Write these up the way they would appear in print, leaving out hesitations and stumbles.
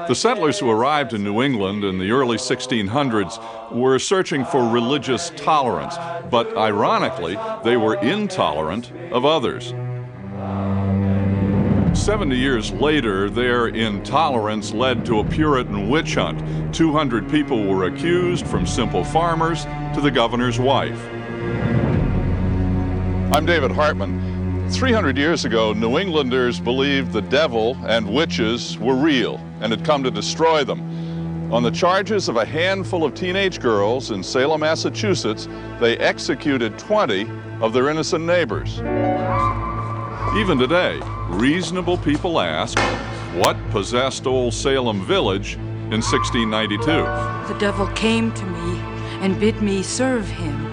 The settlers who arrived in New England in the early 1600s were searching for religious tolerance, but ironically, they were intolerant of others. 70 years later, their intolerance led to a Puritan witch hunt. 200 people were accused, from simple farmers to the governor's wife. I'm David Hartman. 300 years ago, New Englanders believed the devil and witches were real and had come to destroy them. On the charges of a handful of teenage girls in Salem, Massachusetts, they executed 20 of their innocent neighbors. Even today, reasonable people ask, what possessed old Salem village in 1692? The devil came to me and bid me serve him.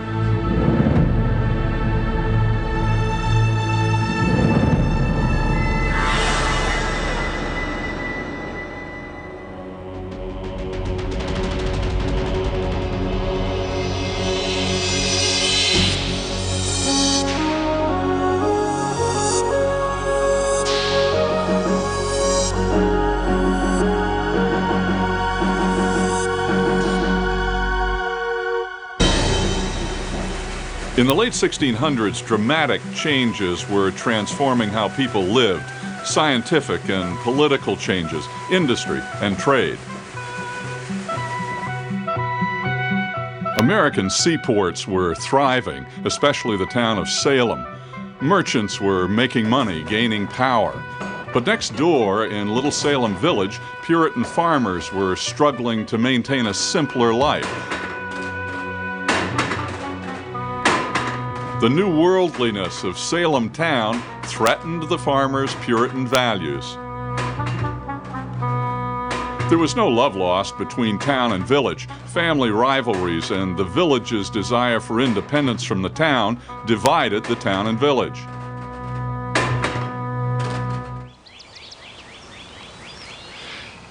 In the late 1600s, dramatic changes were transforming how people lived. Scientific and political changes, industry and trade. American seaports were thriving, especially the town of Salem. Merchants were making money, gaining power. But next door in Little Salem Village, Puritan farmers were struggling to maintain a simpler life. The new worldliness of Salem town threatened the farmers' Puritan values. There was no love lost between town and village. Family rivalries and the village's desire for independence from the town divided the town and village.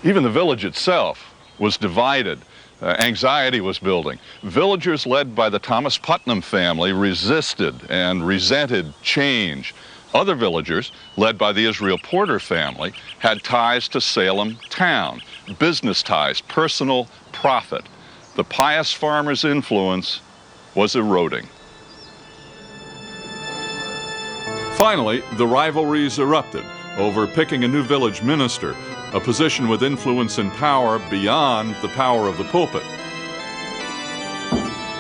Even the village itself was divided. Anxiety was building. Villagers led by the Thomas Putnam family resisted and resented change. Other villagers, led by the Israel Porter family, had ties to Salem town, business ties, personal profit. The pious farmers' influence was eroding. Finally, the rivalries erupted over picking a new village minister, a position with influence and power beyond the power of the pulpit.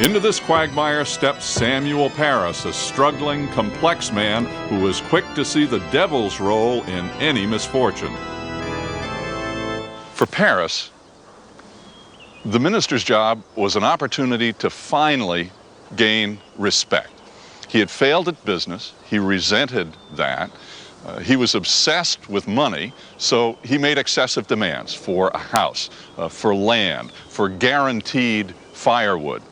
Into this quagmire stepped Samuel Parris, a struggling, complex man who was quick to see the devil's role in any misfortune. For Parris, the minister's job was an opportunity to finally gain respect. He had failed at business. He resented that. He was obsessed with money, so he made excessive demands for a house, for land, for guaranteed firewood.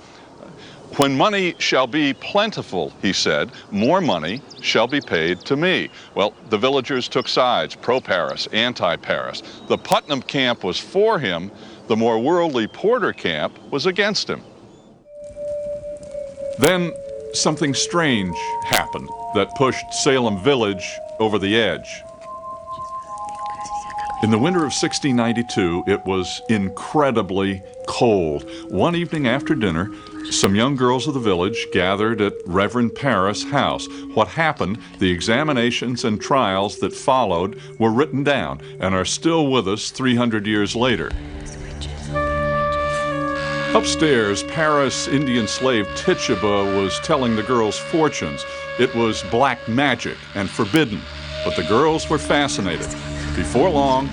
When money shall be plentiful, he said, more money shall be paid to me. Well, the villagers took sides, pro-Parris, anti-Parris. The Putnam camp was for him. The more worldly Porter camp was against him. Then something strange happened that pushed Salem Village over the edge. In the winter of 1692, it was incredibly cold. One evening after dinner, some young girls of the village gathered at Reverend Parris' house. What happened, the examinations and trials that followed, were written down and are still with us 300 years later. Upstairs, Parris' Indian slave Tituba was telling the girls fortunes. It was black magic and forbidden, but the girls were fascinated. Before long,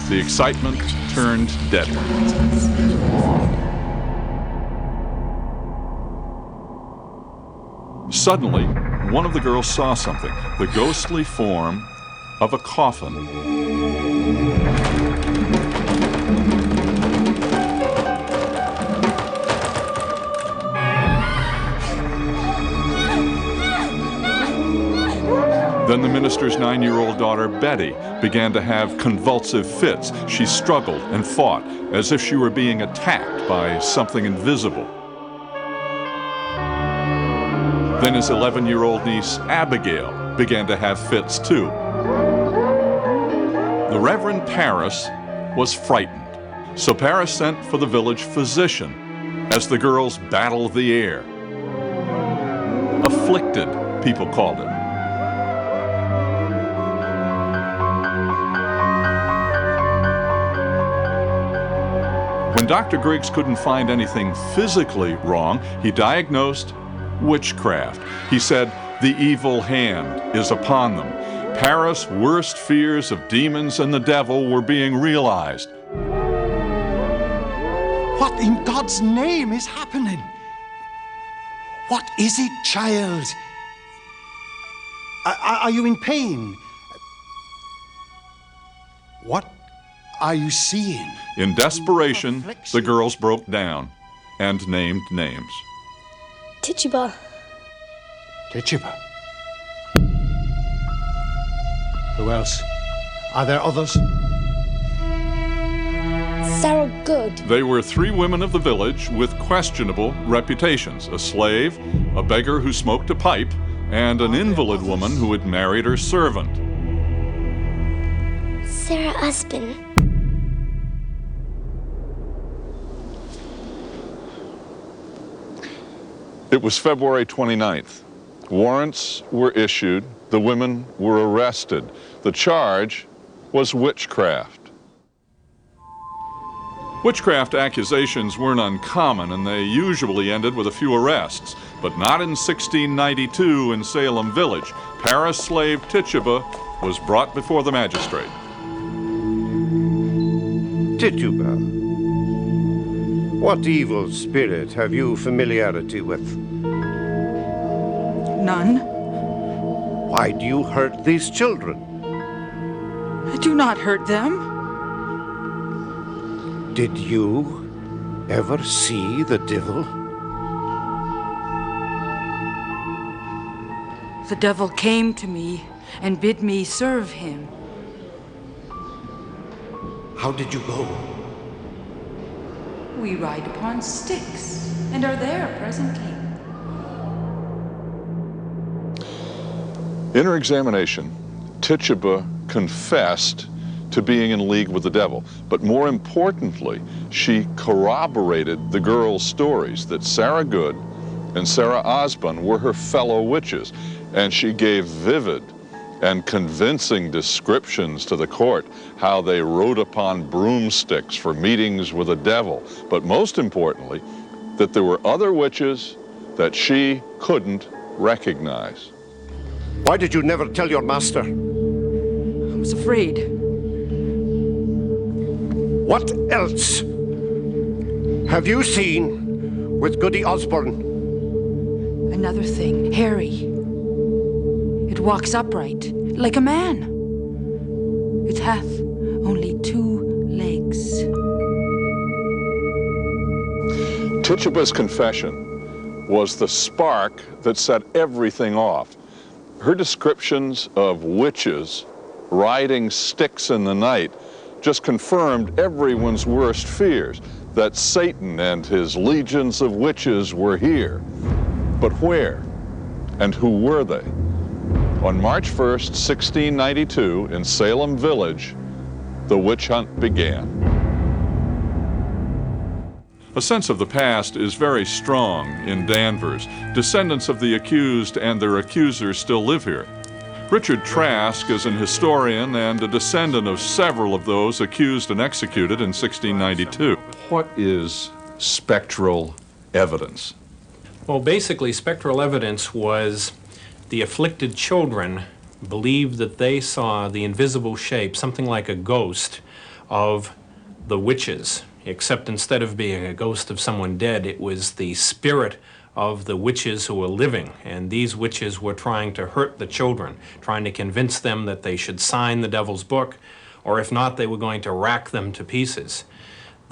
the excitement turned deadly. Suddenly, one of the girls saw something, the ghostly form of a coffin. Then the minister's 9-year-old daughter, Betty, began to have convulsive fits. She struggled and fought as if she were being attacked by something invisible. Then his 11-year-old niece, Abigail, began to have fits too. The Reverend Paris was frightened, so Paris sent for the village physician as the girls battled the air. Afflicted, people called it. When Dr. Griggs couldn't find anything physically wrong, he diagnosed witchcraft. He said, the evil hand is upon them. Paris' worst fears of demons and the devil were being realized. What in God's name is happening? What is it, child? Are you in pain? What are you seeing? In desperation, the girls broke down and named names. Tituba. Tituba. Who else? Are there others? Sarah Good. They were 3 women of the village with questionable reputations: a slave, a beggar who smoked a pipe, and an invalid woman who had married her servant. Sarah Usbin. It was February 29th. Warrants were issued. The women were arrested. The charge was witchcraft. Witchcraft accusations weren't uncommon, and they usually ended with a few arrests, but not in 1692 in Salem village. Paris slave Tituba was brought before the magistrate. Tituba, what evil spirit have you familiarity with? None. Why do you hurt these children? I do not hurt them. Did you ever see the devil? The devil came to me and bid me serve him. How did you go? We ride upon sticks and are there presently. In her examination, Tituba confessed to being in league with the devil, but more importantly, she corroborated the girls' stories that Sarah Good and Sarah Osborne were her fellow witches, and she gave vivid and convincing descriptions to the court how they rode upon broomsticks for meetings with the devil, but most importantly, that there were other witches that she couldn't recognize. Why did you never tell your master? I was afraid. What else have you seen with Goody Osborne? Another thing, Harry. It walks upright, like a man. It hath only 2 legs. Tituba's confession was the spark that set everything off. Her descriptions of witches riding sticks in the night just confirmed everyone's worst fears, that Satan and his legions of witches were here. But where? And who were they? On March 1st, 1692, in Salem village, the witch hunt began. A sense of the past is very strong in Danvers. Descendants of the accused and their accusers still live here. Richard Trask is an historian and a descendant of several of those accused and executed in 1692. What is spectral evidence? Well, basically, spectral evidence was the afflicted children believed that they saw the invisible shape, something like a ghost, of the witches, except instead of being a ghost of someone dead, it was the spirit of the witches who were living, and these witches were trying to hurt the children, trying to convince them that they should sign the devil's book, or if not, they were going to rack them to pieces.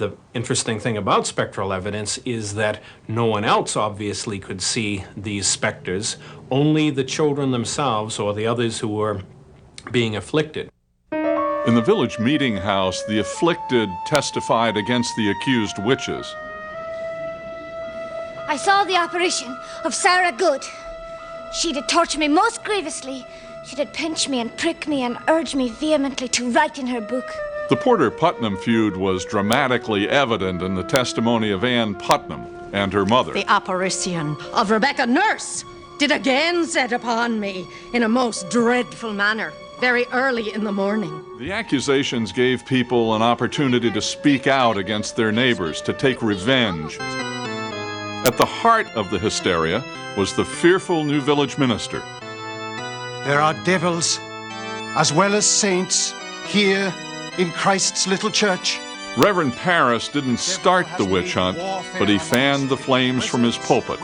The interesting thing about spectral evidence is that no one else obviously could see these specters, only the children themselves or the others who were being afflicted. In the village meeting house, the afflicted testified against the accused witches. I saw the apparition of Sarah Good. She did torture me most grievously. She did pinch me and prick me and urge me vehemently to write in her book. The Porter-Putnam feud was dramatically evident in the testimony of Ann Putnam and her mother. The apparition of Rebecca Nurse did again set upon me in a most dreadful manner, very early in the morning. The accusations gave people an opportunity to speak out against their neighbors, to take revenge. At the heart of the hysteria was the fearful new village minister. There are devils as well as saints here in Christ's little church. Reverend Parris didn't start the witch hunt, but he fanned the flames from his pulpit.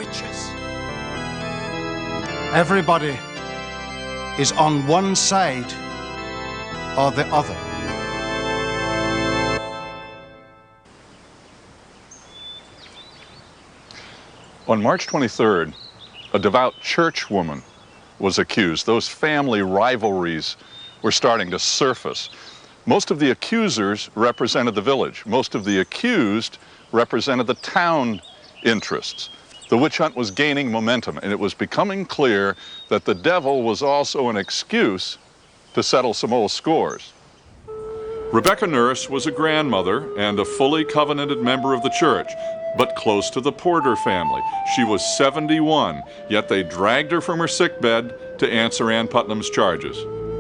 Everybody is on one side or the other. On March 23rd, a devout church woman was accused. Those family rivalries were starting to surface. Most of the accusers represented the village. Most of the accused represented the town interests. The witch hunt was gaining momentum, and it was becoming clear that the devil was also an excuse to settle some old scores. Rebecca Nurse was a grandmother and a fully covenanted member of the church, but close to the Porter family. She was 71, yet they dragged her from her sickbed to answer Ann Putnam's charges.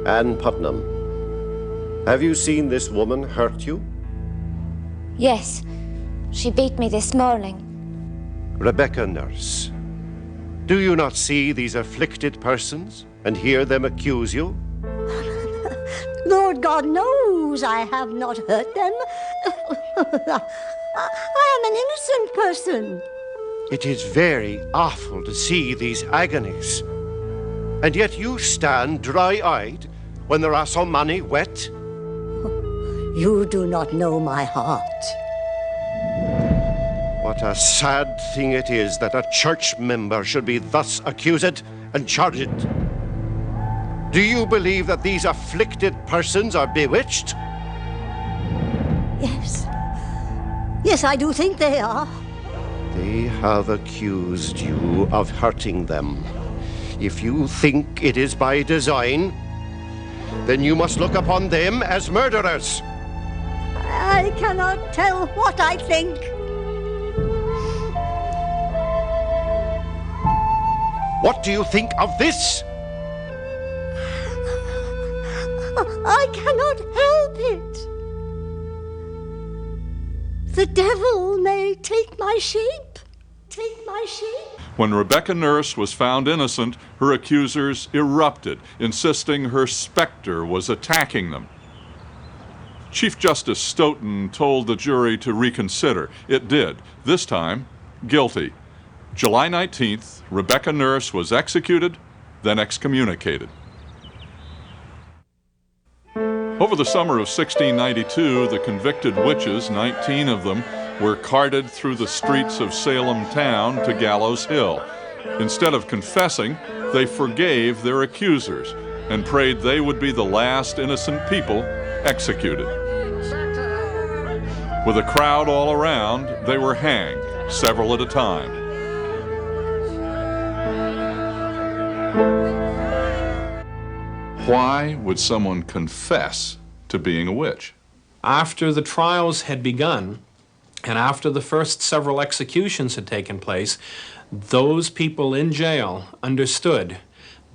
Ann Putnam, have you seen this woman hurt you? Yes, she beat me this morning. Rebecca Nurse, do you not see these afflicted persons and hear them accuse you? Lord God knows I have not hurt them. I am an innocent person. It is very awful to see these agonies. And yet you stand dry-eyed when there are so many wet. You do not know my heart. What a sad thing it is that a church member should be thus accused and charged. Do you believe that these afflicted persons are bewitched? Yes. Yes, I do think they are. They have accused you of hurting them. If you think it is by design, then you must look upon them as murderers. I cannot tell what I think. What do you think of this? I cannot help it. The devil may take my shape. Take my shape. When Rebecca Nurse was found innocent, her accusers erupted, insisting her specter was attacking them. Chief Justice Stoughton told the jury to reconsider. It did, this time guilty. July 19th, Rebecca Nurse was executed, then excommunicated. Over the summer of 1692, the convicted witches, 19 of them, were carted through the streets of Salem town to Gallows Hill. Instead of confessing, they forgave their accusers and prayed they would be the last innocent people executed. With a crowd all around, they were hanged, several at a time. Why would someone confess to being a witch? After the trials had begun, and after the first several executions had taken place, those people in jail understood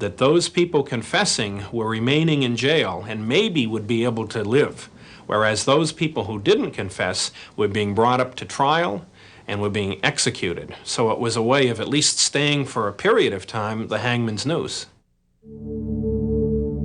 that those people confessing were remaining in jail and maybe would be able to live, whereas those people who didn't confess were being brought up to trial and were being executed. So it was a way of at least staying for a period of time the hangman's noose.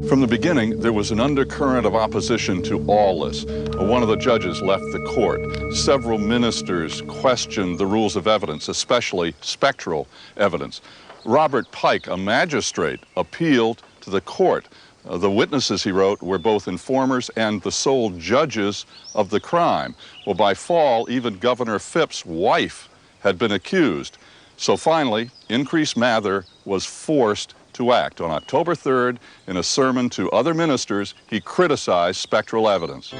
From the beginning, there was an undercurrent of opposition to all this. One of the judges left the court. Several ministers questioned the rules of evidence, especially spectral evidence. Robert Pike, a magistrate, appealed to the court. The witnesses, he wrote, were both informers and the sole judges of the crime. Well, by fall, even Governor Phipps's wife had been accused. So finally, Increase Mather was forced to act. On October 3rd, in a sermon to other ministers, he criticized spectral evidence.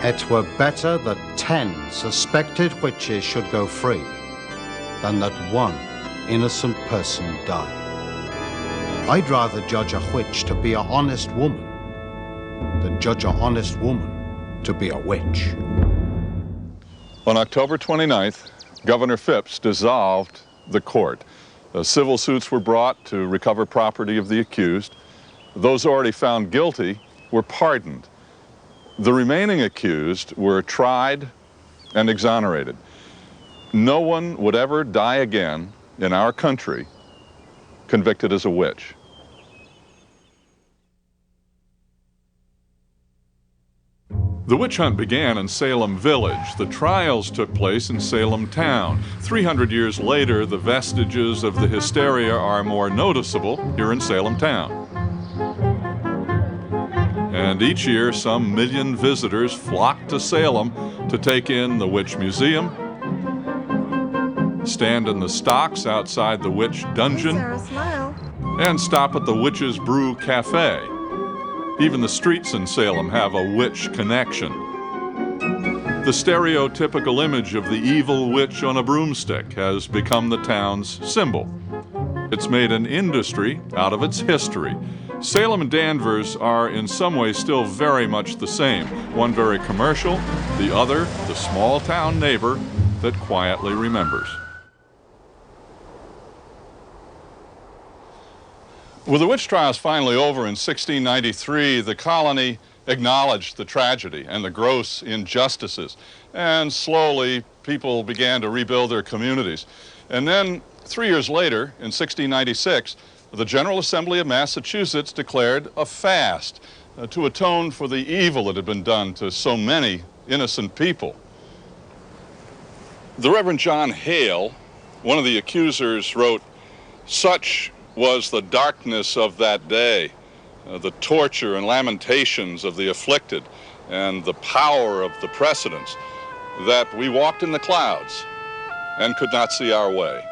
It were better that 10 suspected witches should go free than that one innocent person die. I'd rather judge a witch to be an honest woman than judge an honest woman to be a witch. On October 29th, Governor Phipps dissolved the court. Civil suits were brought to recover property of the accused. Those already found guilty were pardoned. The remaining accused were tried and exonerated. No one would ever die again in our country convicted as a witch. The witch hunt began in Salem Village. The trials took place in Salem Town. 300 years later, the vestiges of the hysteria are more noticeable here in Salem Town. And each year, some million visitors flock to Salem to take in the Witch Museum, stand in the stocks outside the Witch Dungeon, and stop at the Witch's Brew Cafe. Even the streets in Salem have a witch connection. The stereotypical image of the evil witch on a broomstick has become the town's symbol. It's made an industry out of its history. Salem and Danvers are in some ways still very much the same. One very commercial, the other the small town neighbor that quietly remembers. With the witch trials finally over in 1693, the colony acknowledged the tragedy and the gross injustices, and slowly people began to rebuild their communities. And then 3 years later, in 1696, the General Assembly of Massachusetts declared a fast to atone for the evil that had been done to so many innocent people. The Reverend John Hale, one of the accusers, wrote, "Such was the darkness of that day, the torture and lamentations of the afflicted, and the power of the precedents, that we walked in the clouds and could not see our way."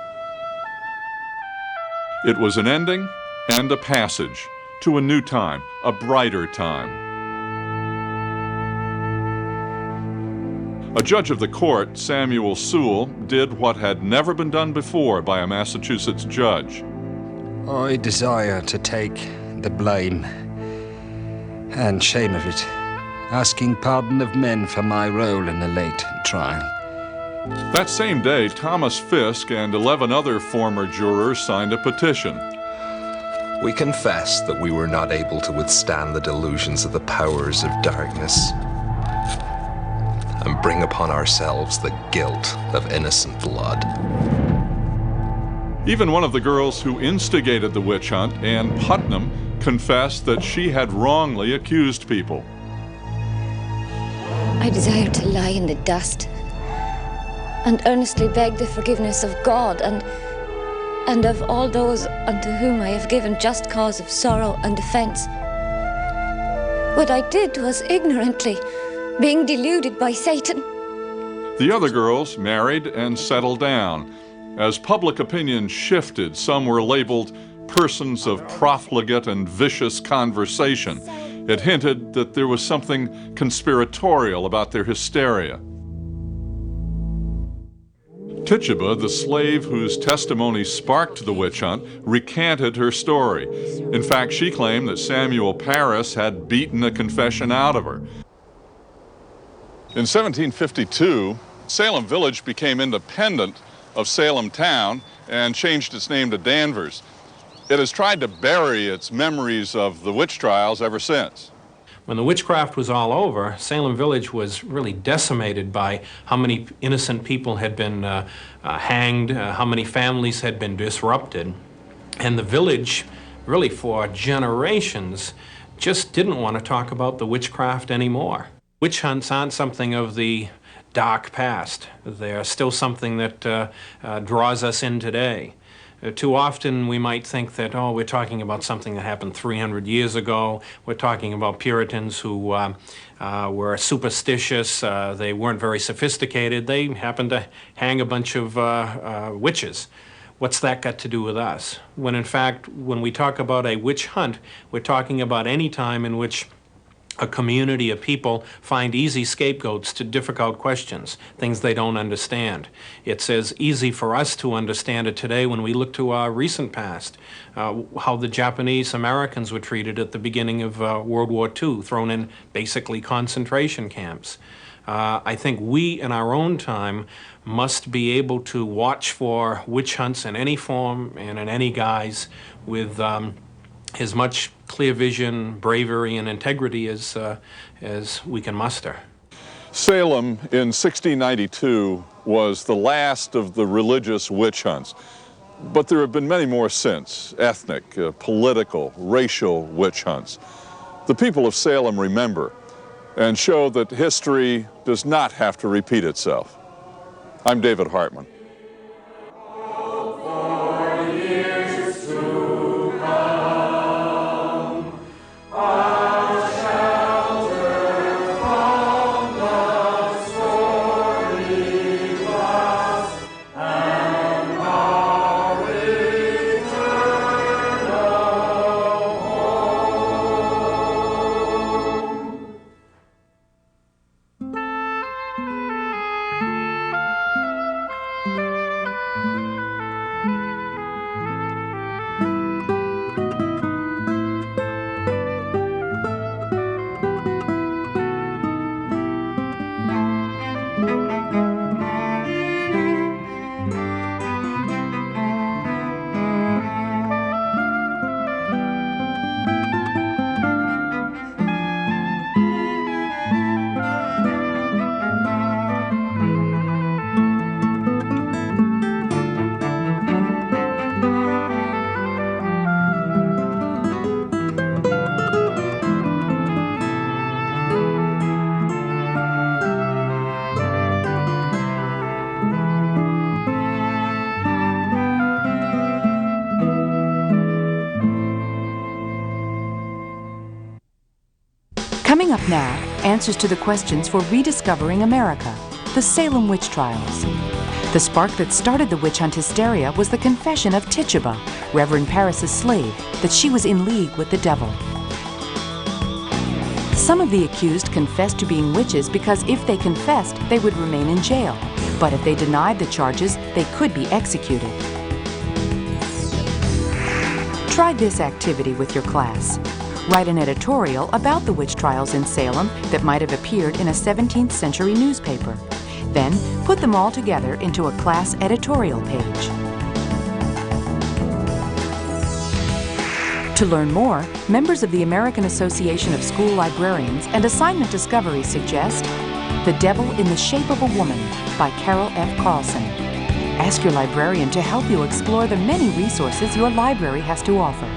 It was an ending and a passage to a new time, a brighter time. A judge of the court, Samuel Sewell, did what had never been done before by a Massachusetts judge. I desire to take the blame and shame of it, asking pardon of men for my role in the late trial. That same day, Thomas Fisk and 11 other former jurors signed a petition. We confess that we were not able to withstand the delusions of the powers of darkness and bring upon ourselves the guilt of innocent blood. Even one of the girls who instigated the witch hunt, Ann Putnam, confessed that she had wrongly accused people. I desire to lie in the dust and earnestly beg the forgiveness of God and of all those unto whom I have given just cause of sorrow and offense. What I did was ignorantly, being deluded by Satan. The other girls married and settled down. As public opinion shifted, some were labeled persons of profligate and vicious conversation. It hinted that there was something conspiratorial about their hysteria. Tituba, the slave whose testimony sparked the witch hunt, recanted her story. In fact, she claimed that Samuel Parris had beaten a confession out of her. In 1752, Salem Village became independent of Salem Town and changed its name to Danvers. It has tried to bury its memories of the witch trials ever since. When the witchcraft was all over, Salem Village was really decimated by how many innocent people had been hanged, how many families had been disrupted. And the village, really for generations, just didn't want to talk about the witchcraft anymore. Witch hunts aren't something of the dark past. They are still something that draws us in today. Too often we might think that, oh, we're talking about something that happened 300 years ago. We're talking about Puritans who were superstitious. They weren't very sophisticated. They happened to hang a bunch of witches. What's that got to do with us? When in fact, when we talk about a witch hunt, we're talking about any time in which a community of people find easy scapegoats to difficult questions, things they don't understand. It's as easy for us to understand it today when we look to our recent past, how the Japanese Americans were treated at the beginning of World War II, thrown in basically concentration camps. I think we, in our own time, must be able to watch for witch hunts in any form and in any guise with as much clear vision, bravery, and integrity as we can muster. Salem in 1692 was the last of the religious witch hunts, but there have been many more since, ethnic, political, racial witch hunts. The people of Salem remember and show that history does not have to repeat itself. I'm David Hartman. Coming up now, answers to the questions for rediscovering America, the Salem witch trials. The spark that started the witch hunt hysteria was the confession of Tituba, Reverend Parris's slave, that she was in league with the devil. Some of the accused confessed to being witches because if they confessed, they would remain in jail. But if they denied the charges, they could be executed. Try this activity with your class. Write an editorial about the witch trials in Salem that might have appeared in a 17th century newspaper. Then put them all together into a class editorial page. To learn more, members of the American Association of School Librarians and Assignment Discovery suggest The Devil in the Shape of a Woman by Carol F. Carlson. Ask your librarian to help you explore the many resources your library has to offer.